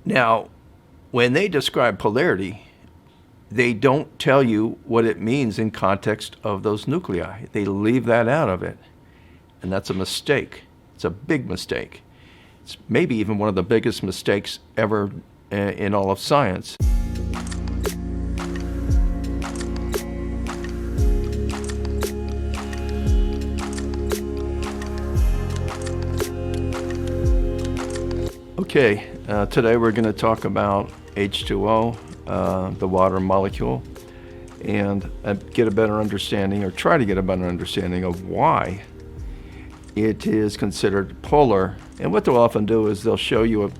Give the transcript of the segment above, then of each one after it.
Now, when they describe polarity, they don't tell you what it means in context of those nuclei. They leave that out of it. And that's a mistake. It's a big mistake. It's maybe even one of the biggest mistakes ever in all of science. Okay, today we're going to talk about H2O, the water molecule, and get a better understanding, or try to get a better understanding of why it is considered polar. And what they'll often do is they'll show you a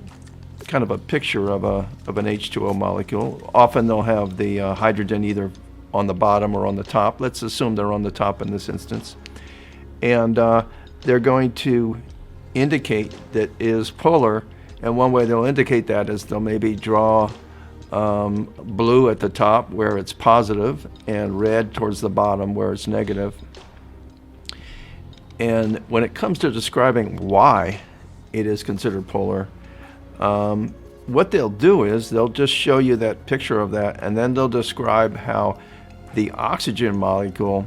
kind of a picture of an H2O molecule. Often they'll have the hydrogen either on the bottom or on the top. Let's assume they're on the top in this instance. And they're going to indicate that it is polar. And one way they'll indicate that is they'll maybe draw blue at the top where it's positive and red towards the bottom where it's negative. And when it comes to describing why it is considered polar, what they'll do is they'll just show you that picture of that, and then they'll describe how the oxygen molecule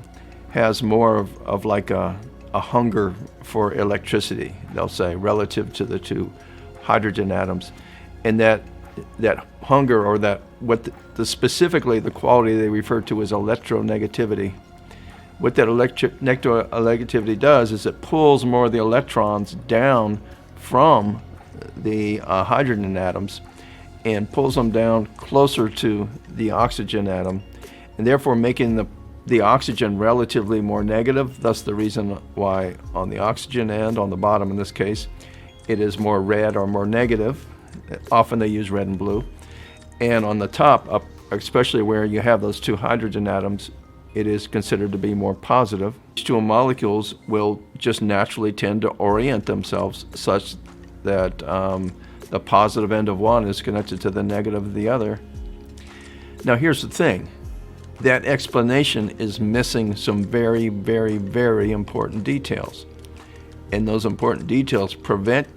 has more of like a hunger for electricity, they'll say, relative to the two hydrogen atoms. And that hunger, or that specifically the quality they refer to as electronegativity. What that electronegativity does is it pulls more of the electrons down from the hydrogen atoms and pulls them down closer to the oxygen atom, and therefore making the oxygen relatively more negative. Thus the reason why on the oxygen end, on the bottom in this case, it is more red or more negative. Often they use red and blue. And on the top, up, especially where you have those two hydrogen atoms, it is considered to be more positive. H2O molecules will just naturally tend to orient themselves such that the positive end of one is connected to the negative of the other. Now here's the thing. That explanation is missing some very, very, very important details. And those important details prevent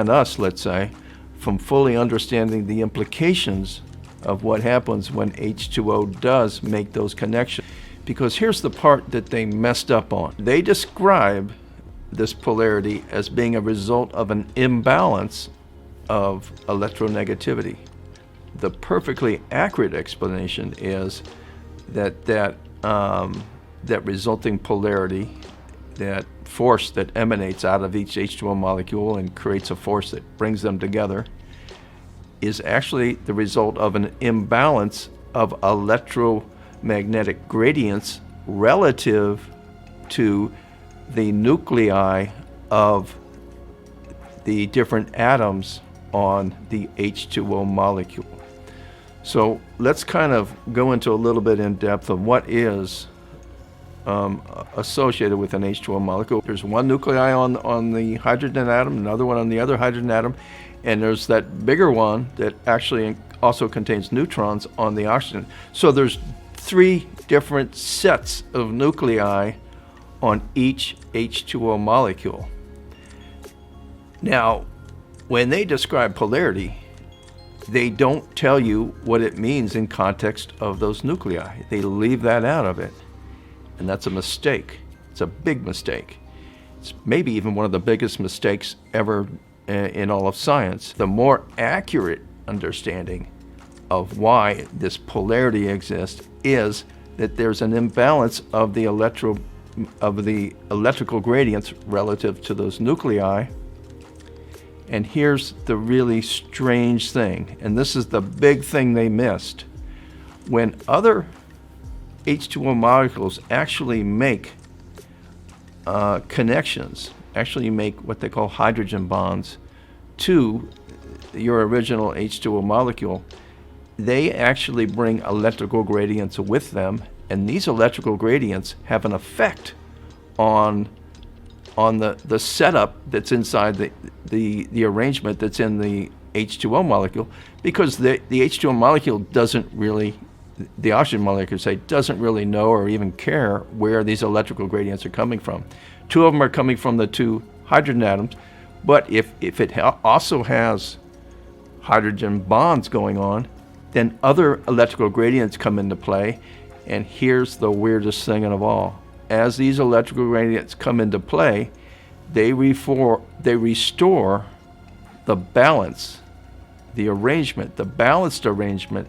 us, let's say, from fully understanding the implications of what happens when H2O does make those connections. Because here's the part that they messed up on. They describe this polarity as being a result of an imbalance of electronegativity. The perfectly accurate explanation is that resulting polarity, that force that emanates out of each H2O molecule and creates a force that brings them together, is actually the result of an imbalance of electromagnetic gradients relative to the nuclei of the different atoms on the H2O molecule. So let's kind of go into a little bit in depth of what is associated with an H2O molecule. There's one nuclei on the hydrogen atom, another one on the other hydrogen atom, and there's that bigger one that actually also contains neutrons on the oxygen. So there's three different sets of nuclei on each H2O molecule. Now, when they describe polarity, they don't tell you what it means in context of those nuclei. They leave that out of it. And that's a mistake. It's a big mistake. It's maybe even one of the biggest mistakes ever in all of science. The more accurate understanding of why this polarity exists is that there's an imbalance of the electrical gradients relative to those nuclei. And here's the really strange thing, and this is the big thing they missed. When other H2O molecules actually make connections, actually make what they call hydrogen bonds to your original H2O molecule, they actually bring electrical gradients with them, and these electrical gradients have an effect on the setup that's inside the arrangement that's in the H2O molecule, because the H2O molecule doesn't really, the oxygen molecule, say, doesn't really know or even care where these electrical gradients are coming from. Two of them are coming from the two hydrogen atoms, but if it also has hydrogen bonds going on, then other electrical gradients come into play. And here's the weirdest thing of all. As these electrical gradients come into play, they restore the balance, the arrangement, the balanced arrangement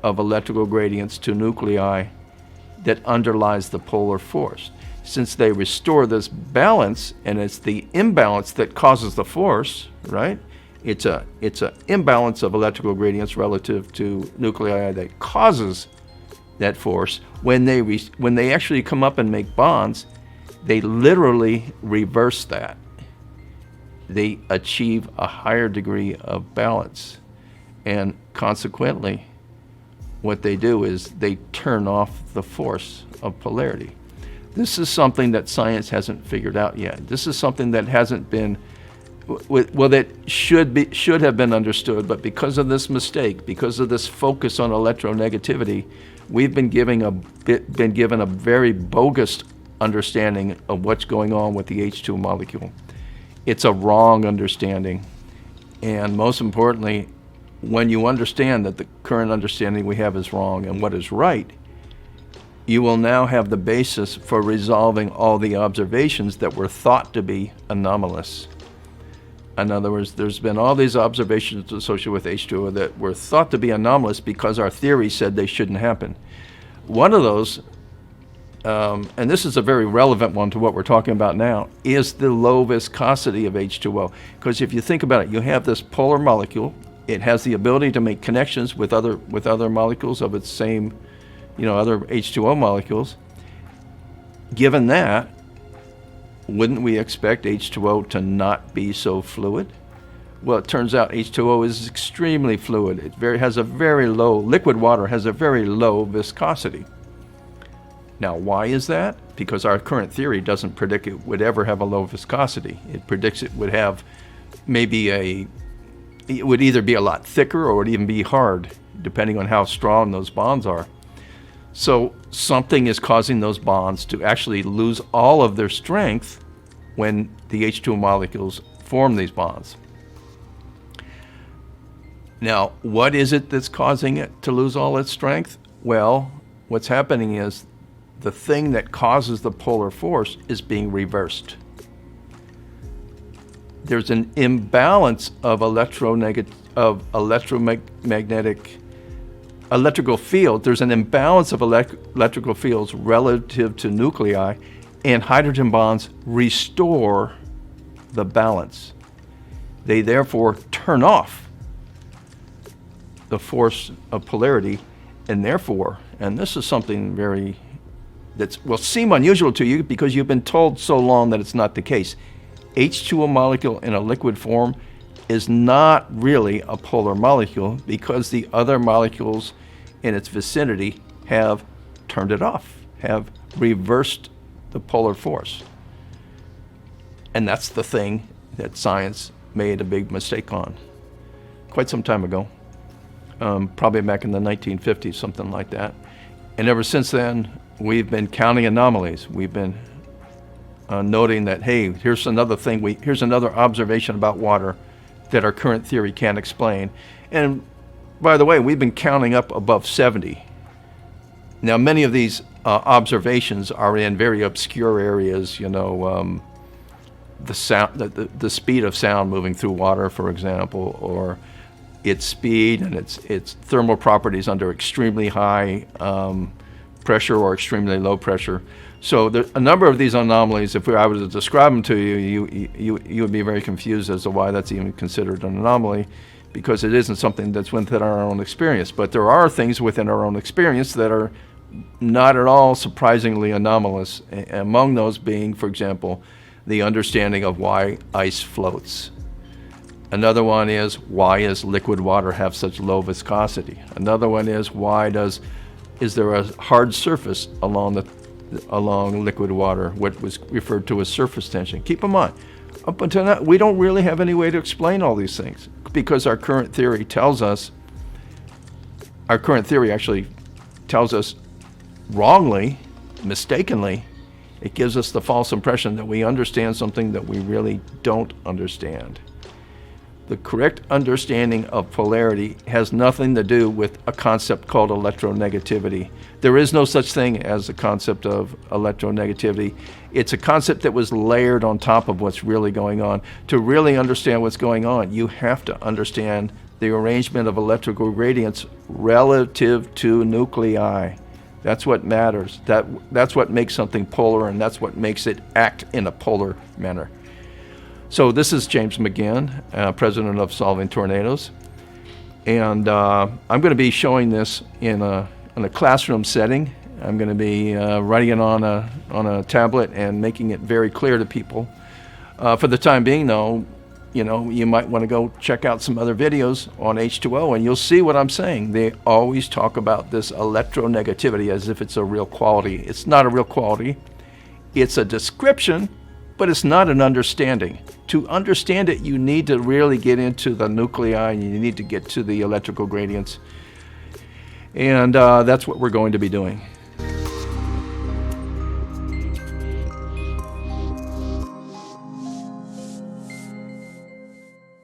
of electrical gradients to nuclei that underlies the polar force. Since they restore this balance, and it's the imbalance that causes the force, right? It's a imbalance of electrical gradients relative to nuclei that causes that force. When they actually come up and make bonds, they literally reverse that. They achieve a higher degree of balance, and consequently, what they do is they turn off the force of polarity. This is something that science hasn't figured out yet. This is something that hasn't been, well, that should have been understood, but because of this mistake, because of this focus on electronegativity, we've been given a very bogus understanding of what's going on with the H2 molecule. It's a wrong understanding, and most importantly, when you understand that the current understanding we have is wrong and what is right, you will now have the basis for resolving all the observations that were thought to be anomalous. In other words, there's been all these observations associated with H2O that were thought to be anomalous because our theory said they shouldn't happen. One of those, and this is a very relevant one to what we're talking about now, is the low viscosity of H2O. Because if you think about it, you have this polar molecule. It has the ability to make connections with other molecules of its same, other H2O molecules. Given that, wouldn't we expect H2O to not be so fluid? Well, it turns out H2O is extremely fluid. Liquid water has a very low viscosity. Now, why is that? Because our current theory doesn't predict it would ever have a low viscosity. It predicts it would have it would either be a lot thicker or it would even be hard, depending on how strong those bonds are. So something is causing those bonds to actually lose all of their strength when the H2O molecules form these bonds. Now, what is it that's causing it to lose all its strength? Well, what's happening is the thing that causes the polar force is being reversed. There's an imbalance of electrical field. There's an imbalance of electrical fields relative to nuclei, and hydrogen bonds restore the balance. They therefore turn off the force of polarity, and therefore, and this is something that will seem unusual to you because you've been told so long that it's not the case. H2O molecule in a liquid form is not really a polar molecule because the other molecules in its vicinity have turned it off, have reversed the polar force. And that's the thing that science made a big mistake on quite some time ago, probably back in the 1950s, something like that. And ever since then, we've been counting anomalies. We've been noting that, hey, here's another observation about water that our current theory can't explain. And by the way, we've been counting up above 70. Now, many of these observations are in very obscure areas, the speed of sound moving through water, for example, or its speed and its thermal properties under extremely high pressure or extremely low pressure. So a number of these anomalies, if I were to describe them to you, you would be very confused as to why that's even considered an anomaly, because it isn't something that's within our own experience. But there are things within our own experience that are not at all surprisingly anomalous, among those being, for example, the understanding of why ice floats. Another one is, why does liquid water have such low viscosity? Another one is, is there a hard surface along liquid water, what was referred to as surface tension? Keep in mind, up until now, we don't really have any way to explain all these things because our current theory actually tells us wrongly, mistakenly. It gives us the false impression that we understand something that we really don't understand. The correct understanding of polarity has nothing to do with a concept called electronegativity. There is no such thing as a concept of electronegativity. It's a concept that was layered on top of what's really going on. To really understand what's going on, you have to understand the arrangement of electrical gradients relative to nuclei. That's what matters. That's what makes something polar, and that's what makes it act in a polar manner. So this is James McGinn, president of Solving Tornadoes, and I'm going to be showing this in a classroom setting. I'm going to be writing it on a tablet and making it very clear to people. For the time being, though, you might want to go check out some other videos on H2O, and you'll see what I'm saying. They always talk about this electronegativity as if it's a real quality. It's not a real quality. It's a description, but it's not an understanding. To understand it, you need to really get into the nuclei, and you need to get to the electrical gradients. And that's what we're going to be doing.